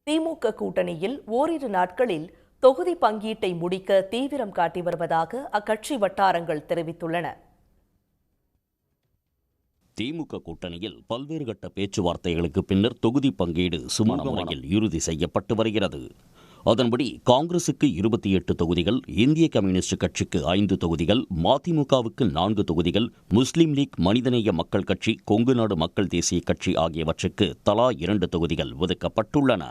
திமுக கூட்டணியில் ஓரிரு நாட்களில் தொகுதி பங்கீட்டை முடிக்க தீவிரம் காட்டி வருவதாக அக்கட்சி வட்டாரங்கள் தெரிவித்துள்ளன. திமுக கூட்டணியில் பல்வேறு கட்ட பேச்சுவார்த்தைகளுக்கு பின்னர் தொகுதி பங்கீடு சுமூக முறையில் இறுதி செய்யப்பட்டு வருகிறது. அதன்படி காங்கிரசுக்கு 28 தொகுதிகள், இந்திய கம்யூனிஸ்ட் கட்சிக்கு 5 தொகுதிகள், மதிமுகவுக்கு 4 தொகுதிகள், முஸ்லீம் லீக், மனிதநேய மக்கள் கட்சி, கொங்கு நாடு மக்கள் தேசிய கட்சி ஆகியவற்றுக்கு தலா 2 தொகுதிகள் ஒதுக்கப்பட்டுள்ளன.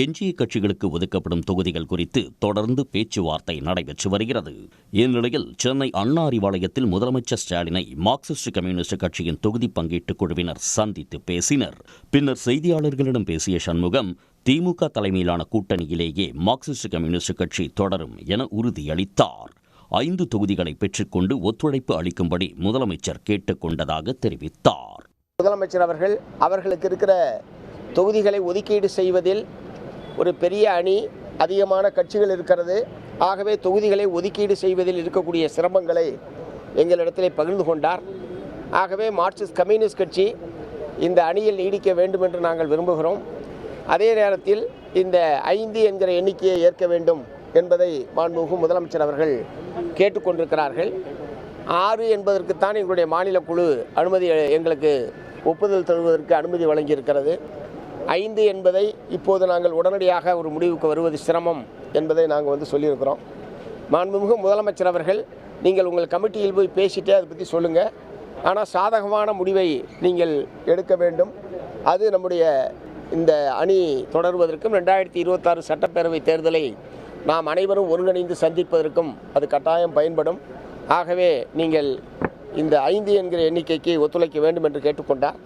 எஞ்சிய கட்சிகளுக்கு ஒதுக்கப்படும் தொகுதிகள் குறித்து தொடர்ந்து பேச்சுவார்த்தை நடைபெற்று வருகிறது. இந்நிலையில் சென்னை அண்ணா அறிவாலயத்தில் முதலமைச்சர் ஸ்டாலினை மார்க்சிஸ்ட் கம்யூனிஸ்ட் கட்சியின் தொகுதி பங்கீட்டு குழுவினர் சந்தித்து பேசினர். பின்னர் செய்தியாளர்களிடம் பேசிய சண்முகம், திமுக தலைமையிலான கூட்டணியிலேயே மார்க்சிஸ்ட் கம்யூனிஸ்ட் கட்சி தொடரும் என உறுதியளித்தார். 5 தொகுதிகளை பெற்றுக்கொண்டு ஒத்துழைப்பு அளிக்கும்படி முதலமைச்சர் கேட்டுக் கொண்டதாக தெரிவித்தார். முதலமைச்சர் அவர்களுக்கு இருக்கிற தொகுதிகளை ஒதுக்கீடு செய்வதில் ஒரு பெரிய அணி, அதிகமான கட்சிகள் இருக்கிறது. ஆகவே தொகுதிகளை ஒதுக்கீடு செய்வதில் இருக்கக்கூடிய சிரமங்களை எங்களிடத்திலே பகிர்ந்து கொண்டார். ஆகவே மார்க்சிஸ்ட் கம்யூனிஸ்ட் கட்சி இந்த அணியில் நீடிக்க வேண்டும் என்று நாங்கள் விரும்புகிறோம். அதே நேரத்தில் இந்த 5 என்கிற எண்ணிக்கையை ஏற்க வேண்டும் என்பதை மாண்புமிகு முதலமைச்சர் அவர்கள் கேட்டுக்கொண்டிருக்கிறார்கள். 6 என்பதற்குத்தான் எங்களுடைய மாநில குழு எங்களுக்கு ஒப்புதல் தருவதற்கு அனுமதி வழங்கியிருக்கிறது. 5 என்பதை இப்போது நாங்கள் உடனடியாக ஒரு முடிவுக்கு வருவது சிரமம் என்பதை நாங்கள் சொல்லியிருக்கிறோம். மாண்புமிகு முதலமைச்சர் அவர்கள், நீங்கள் உங்கள் கமிட்டியில் போய் பேசிட்டு அதை பற்றி சொல்லுங்கள். ஆனால் சாதகமான முடிவை நீங்கள் எடுக்க வேண்டும். அது நம்முடைய இந்த அணி தொடர்வதற்கும் 2026 சட்டப்பேரவை தேர்தலை நாம் அனைவரும் ஒருங்கிணைந்து சந்திப்பதற்கும் அது கட்டாயம் பயன்படும். ஆகவே நீங்கள் இந்த 5 என்கிற எண்ணிக்கைக்கு ஒத்துழைக்க வேண்டும் என்று கேட்டுக்கொண்டார்.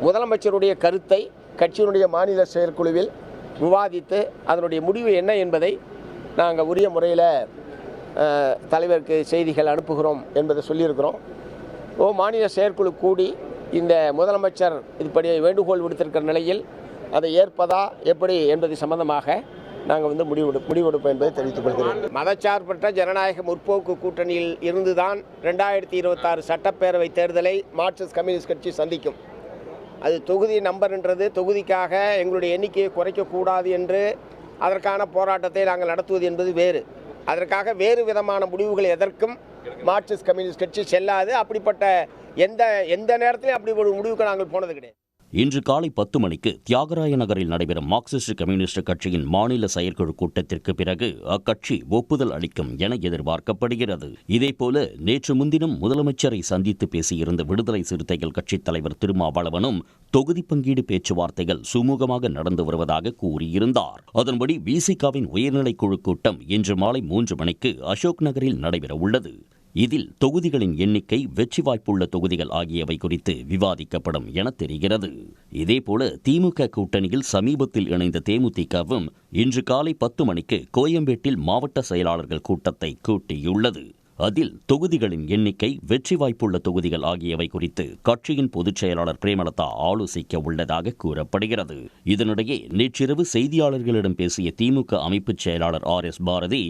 முதலமைச்சருடைய கருத்தை கட்சியினுடைய மாநில செயற்குழுவில் விவாதித்து அதனுடைய முடிவு என்ன என்பதை நாங்கள் உரிய முறையில் தலைவருக்கு செய்திகள் அனுப்புகிறோம் என்பதை சொல்லியிருக்கிறோம். மாநில செயற்குழு கூடி இந்த முதலமைச்சர் இப்படி வேண்டுகோள் விடுத்திருக்கிற நிலையில் அதை ஏற்பதா எப்படி என்பது சம்பந்தமாக நாங்கள் முடிவெடுப்போம் என்பதை தெரிவித்துக் கொள்கிறோம். மதச்சார்பற்ற ஜனநாயக முற்போக்கு கூட்டணியில் இருந்துதான் 2026 சட்டப்பேரவை தேர்தலை மார்க்சிஸ்ட் கம்யூனிஸ்ட் கட்சி சந்திக்கும். அது தொகுதி நம்பர்ன்றது தொகுதிக்காக எங்களுடைய எண்ணிக்கையை குறைக்கக்கூடாது என்று அதற்கான போராட்டத்தை நாங்கள் நடத்துவது என்பது வேறு. அதற்காக வேறு விதமான முடிவுகள் எதற்கும் மார்க்சிஸ்ட் கம்யூனிஸ்ட் கட்சி செல்லாது. அப்படிப்பட்ட எந்த நேரத்திலும் அப்படி ஒரு முடிவுக்கு நாங்கள் போனது கிடையாது. இன்று காலை 10 மணிக்கு தியாகராய நகரில் நடைபெறும் மார்க்சிஸ்ட் கம்யூனிஸ்ட் கட்சியின் மாநில செயற்குழு கூட்டத்திற்கு பிறகு அக்கட்சி ஒப்புதல் அளிக்கும் என எதிர்பார்க்கப்படுகிறது. இதேபோல நேற்று முன்தினம் முதலமைச்சரை சந்தித்து பேசியிருந்த விடுதலை சிறுத்தைகள் கட்சித் தலைவர் திருமாவளவனும் தொகுதி பங்கீடு பேச்சுவார்த்தைகள் சுமூகமாக நடந்து வருவதாக கூறியிருந்தார். அதன்படி விசிகாவின் உயர்நிலைக்குழு கூட்டம் இன்று மாலை 3 மணிக்கு அசோக் நகரில் நடைபெற உள்ளது. இதில் தொகுதிகளின் எண்ணிக்கை, வெற்றி வாய்ப்புள்ள தொகுதிகள் ஆகியவை குறித்து விவாதிக்கப்படும் என தெரிகிறது. இதேபோல திமுக கூட்டணியில் சமீபத்தில் இணைந்த தேமுதிகவும் இன்று காலை 10 மணிக்கு கோயம்பேட்டில் மாவட்ட செயலாளர்கள் கூட்டத்தை கூட்டியுள்ளது. அதில் தொகுதிகளின் எண்ணிக்கை, வெற்றி வாய்ப்புள்ள தொகுதிகள் ஆகியவை குறித்து கட்சியின் பொதுச் செயலாளர் பிரேமலதா ஆலோசிக்க உள்ளதாக கூறப்படுகிறது. இதனிடையே நேற்றிரவு செய்தியாளர்களிடம் பேசிய திமுக அமைப்பு செயலாளர் RS பாரதி,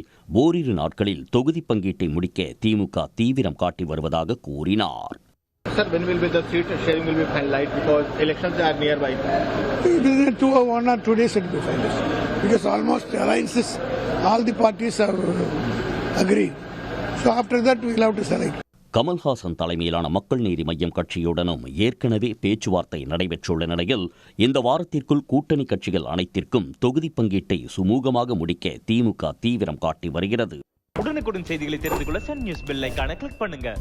ஓரிரு நாட்களில் தொகுதி பங்கீட்டை முடிக்க திமுக தீவிரம் காட்டி வருவதாக கூறினார். Sir, when will be the seat sharing will be finalized because elections are nearby? Within 1 or 2 days it will be finalized because almost alliances, all the parties have agreed. So after that we will have to select. Kamal Haasan தலைமையிலான மக்கள் நீதி மய்யம் கட்சியுடனும் ஏற்கனவே பேச்சுவார்த்தை நடைபெற்றுள்ள நிலையில் இந்த வாரத்திற்குள் கூட்டணி கட்சிகள் அனைத்திற்கும் தொகுதி பங்கீட்டை சுமூகமாக முடிக்க திமுக தீவிரம் காட்டி வருகிறது. உடனுக்குடன் செய்திகளை தெரிந்து கொள்ள சன் நியூஸ் பெல் ஐகானை கிளிக் பண்ணுங்க.